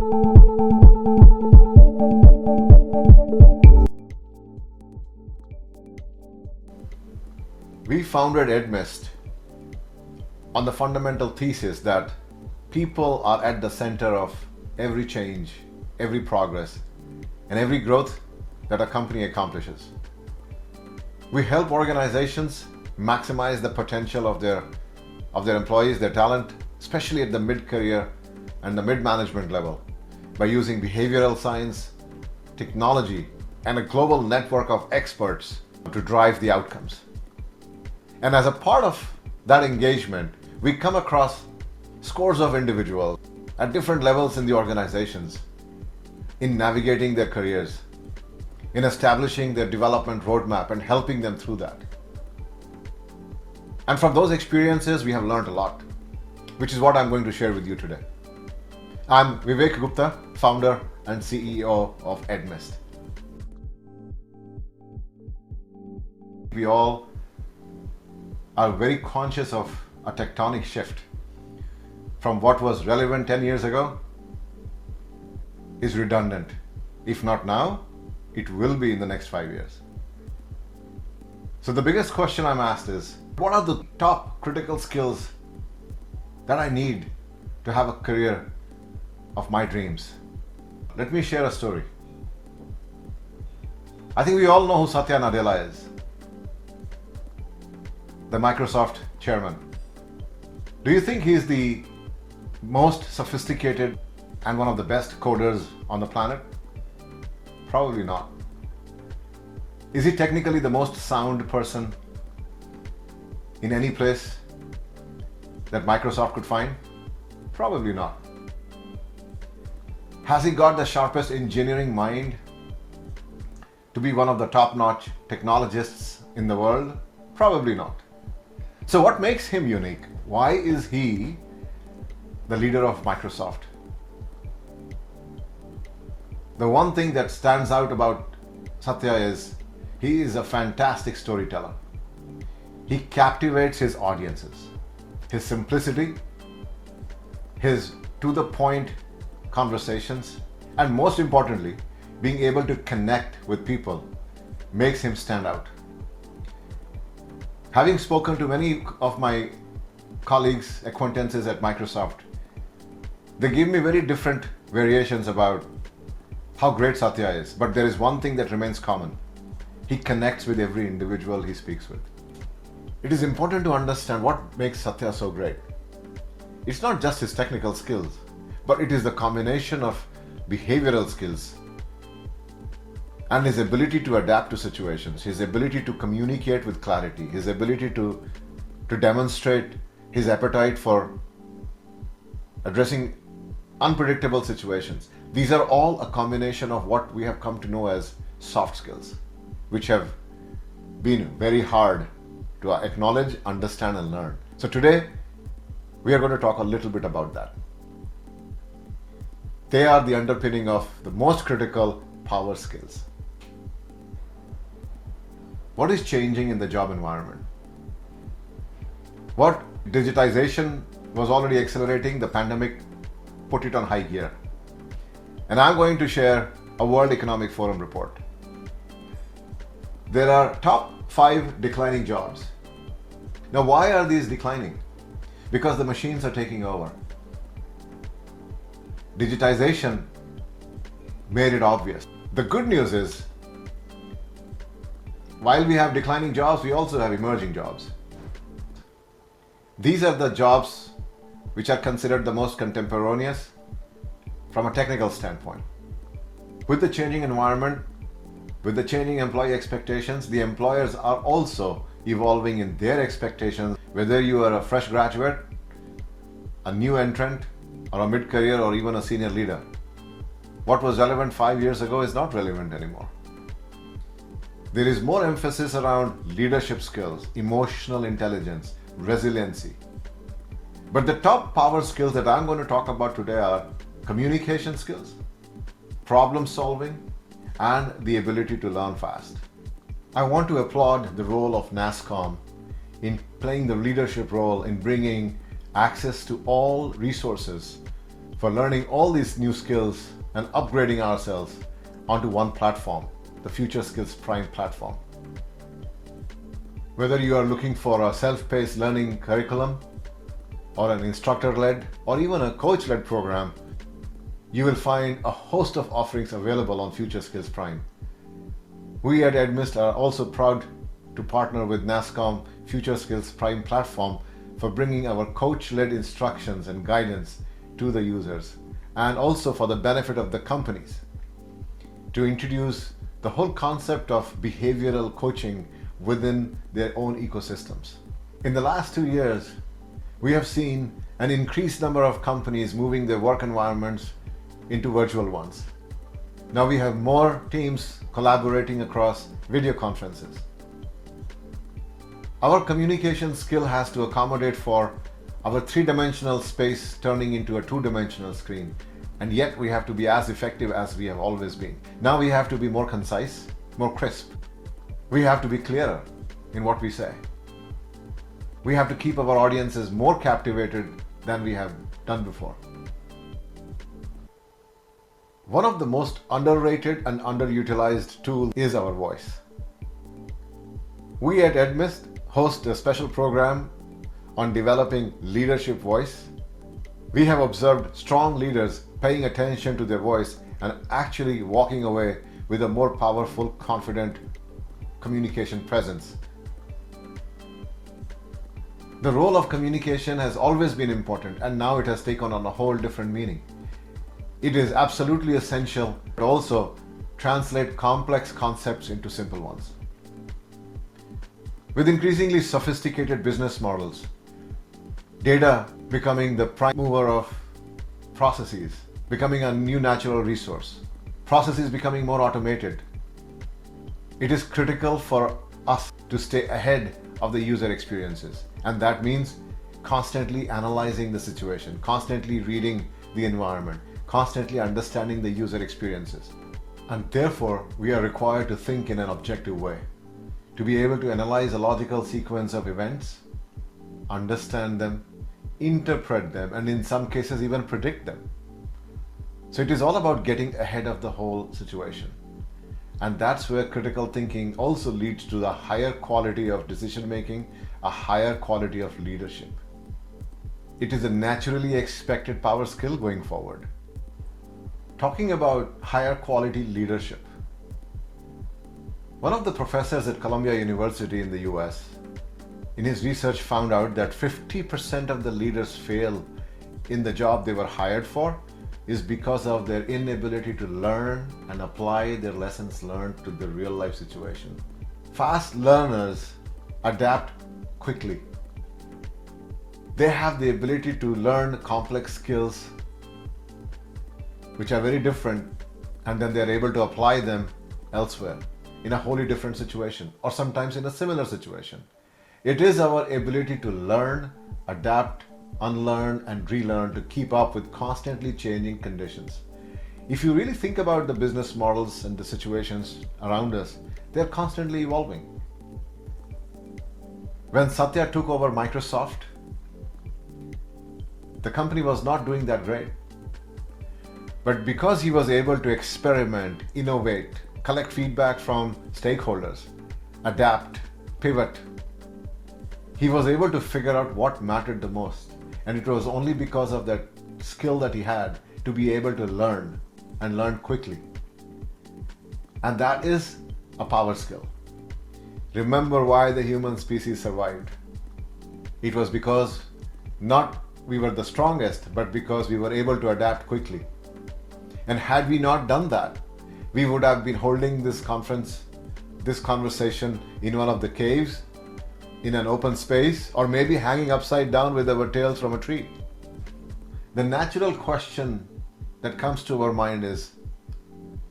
We founded EdMyst on the fundamental thesis that people are at the center of every change, every progress, and every growth that a company accomplishes. We help organizations maximize the potential of their employees, their talent, especially at the mid-career and the mid-management level, by using behavioral science, technology, and a global network of experts to drive the outcomes. And as a part of that engagement, we come across scores of individuals at different levels in the organizations in navigating their careers, in establishing their development roadmap and helping them through that. And from those experiences, we have learned a lot, which is what I'm going to share with you today. I'm Vivek Gupta, founder and CEO of EdMyst. We all are very conscious of a tectonic shift from what was relevant 10 years ago is redundant. If not now, it will be in the next 5 years. So the biggest question I'm asked is, what are the top critical skills that I need to have a career of my dreams? Let me share a story. I think we all know who Satya Nadella is, the Microsoft chairman. Do you think he's the most sophisticated and one of the best coders on the planet? Probably not. Is he technically the most sound person in any place that Microsoft could find? Probably not. Has he got the sharpest engineering mind to be one of the top-notch technologists in the world? Probably not. So what makes him unique? Why is he the leader of Microsoft? The one thing that stands out about Satya is he is a fantastic storyteller. He captivates his audiences. His simplicity, his to-the-point conversations, and most importantly, being able to connect with people makes him stand out. Having spoken to many of my colleagues, acquaintances at Microsoft, they give me very different variations about how great Satya is. But there is one thing that remains common. He connects with every individual he speaks with. It is important to understand what makes Satya so great. It's not just his technical skills, but it is the combination of behavioral skills and his ability to adapt to situations, his ability to communicate with clarity, his ability to demonstrate his appetite for addressing unpredictable situations. These are all a combination of what we have come to know as soft skills, which have been very hard to acknowledge, understand, and learn. So today, we are going to talk a little bit about that. They are the underpinning of the most critical power skills. What is changing in the job environment? What digitization was already accelerating, the pandemic put it on high gear. And I'm going to share a World Economic Forum report. There are top 5 declining jobs. Now, why are these declining? Because the machines are taking over. Digitization made it obvious. The good news is, while we have declining jobs, we also have emerging jobs. These are the jobs which are considered the most contemporaneous from a technical standpoint. With the changing environment, with the changing employee expectations, the employers are also evolving in their expectations, whether you are a fresh graduate, a new entrant, or a mid-career, or even a senior leader. What was relevant 5 years ago is not relevant anymore. There is more emphasis around leadership skills, emotional intelligence, resiliency. But the top power skills that I'm going to talk about today are communication skills, problem solving, and the ability to learn fast. I want to applaud the role of NASSCOM in playing the leadership role in bringing access to all resources for learning all these new skills and upgrading ourselves onto one platform, the FutureSkills Prime platform. Whether you are looking for a self-paced learning curriculum or an instructor-led or even a coach-led program, you will find a host of offerings available on FutureSkills Prime. We at EdMyst are also proud to partner with NASSCOM FutureSkills Prime platform for bringing our coach-led instructions and guidance to the users, and also for the benefit of the companies to introduce the whole concept of behavioral coaching within their own ecosystems. In the last 2 years, we have seen an increased number of companies moving their work environments into virtual ones. Now we have more teams collaborating across video conferences. Our communication skill has to accommodate for our three-dimensional space turning into a two-dimensional screen, and yet we have to be as effective as we have always been. Now we have to be more concise, more crisp. We have to be clearer in what we say. We have to keep our audiences more captivated than we have done before. One of the most underrated and underutilized tools is our voice. We at EdMyst host a special program on developing leadership voice. We have observed strong leaders paying attention to their voice and actually walking away with a more powerful, confident communication presence. The role of communication has always been important, and now it has taken on a whole different meaning. It is absolutely essential to also translate complex concepts into simple ones. With increasingly sophisticated business models, data becoming the prime mover of processes, becoming a new natural resource, processes becoming more automated, it is critical for us to stay ahead of the user experiences. And that means constantly analyzing the situation, constantly reading the environment, constantly understanding the user experiences. And therefore, we are required to think in an objective way, to be able to analyze a logical sequence of events, understand them, interpret them, and in some cases even predict them. So it is all about getting ahead of the whole situation. And that's where critical thinking also leads to the higher quality of decision making, a higher quality of leadership. It is a naturally expected power skill going forward. Talking about higher quality leadership, one of the professors at Columbia University in the US, in his research found out that 50% of the leaders fail in the job they were hired for is because of their inability to learn and apply their lessons learned to the real life situation. Fast learners adapt quickly. They have the ability to learn complex skills which are very different, and then they're able to apply them elsewhere in a wholly different situation or sometimes in a similar situation. It is our ability to learn, adapt, unlearn and relearn to keep up with constantly changing conditions. If you really think about the business models and the situations around us, they're constantly evolving. When Satya took over Microsoft, the company was not doing that great. But because he was able to experiment, innovate, collect feedback from stakeholders, adapt, pivot, he was able to figure out what mattered the most. And it was only because of that skill that he had to be able to learn and learn quickly. And that is a power skill. Remember why the human species survived. It was because not we were the strongest, but because we were able to adapt quickly. And had we not done that, we would have been holding this conversation in one of the caves, in an open space, or maybe hanging upside down with our tails from a tree. The natural question that comes to our mind is,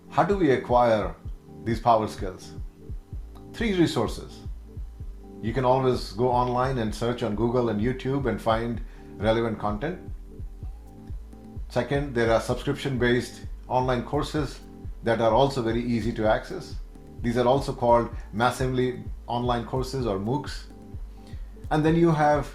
how do we acquire these power skills? 3 resources. You can always go online and search on Google and YouTube and find relevant content. Second, there are subscription-based online courses that are also very easy to access. These are also called massively online courses or MOOCs. And then you have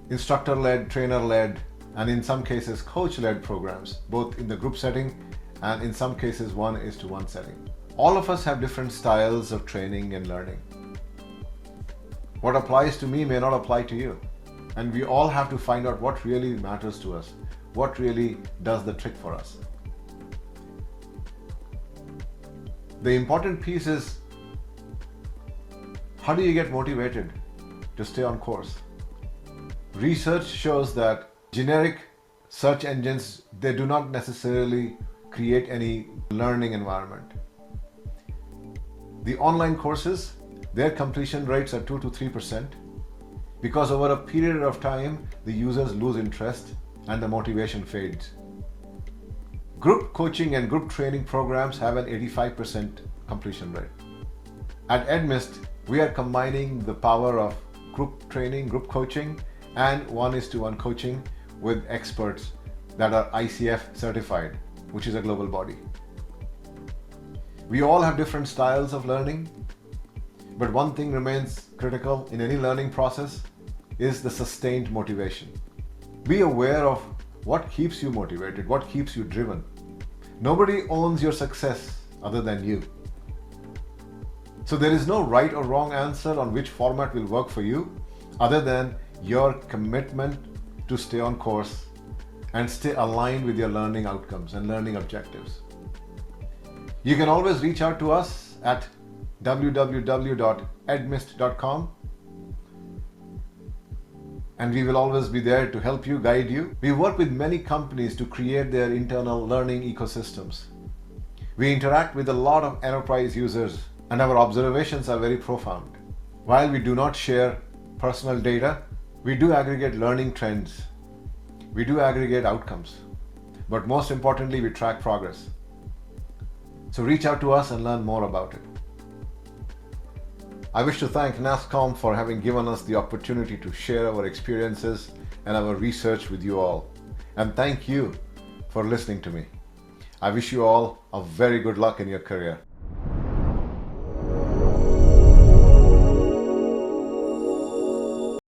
instructor-led, trainer-led and in some cases coach-led programs, both in the group setting and in some cases 1:1 setting. All of us have different styles of training and learning. What applies to me may not apply to you, and we all have to find out what really matters to us, what really does the trick for us. The important piece is, how do you get motivated to stay on course? Research shows that generic search engines, they do not necessarily create any learning environment. The online courses, their completion rates are 2 to 3% because over a period of time, the users lose interest and the motivation fades. Group coaching and group training programs have an 85% completion rate. At EdMyst, we are combining the power of group training, group coaching, and 1:1 coaching with experts that are ICF certified, which is a global body. We all have different styles of learning, but one thing remains critical in any learning process is the sustained motivation. Be aware of what keeps you motivated, what keeps you driven. Nobody owns your success other than you. So there is no right or wrong answer on which format will work for you other than your commitment to stay on course and stay aligned with your learning outcomes and learning objectives. You can always reach out to us at www.edmyst.com, and we will always be there to help you, guide you. We work with many companies to create their internal learning ecosystems. We interact with a lot of enterprise users, and our observations are very profound. While we do not share personal data, we do aggregate learning trends. We do aggregate outcomes. But most importantly, we track progress. So reach out to us and learn more about it. I wish to thank NASSCOM for having given us the opportunity to share our experiences and our research with you all. And thank you for listening to me. I wish you all a very good luck in your career.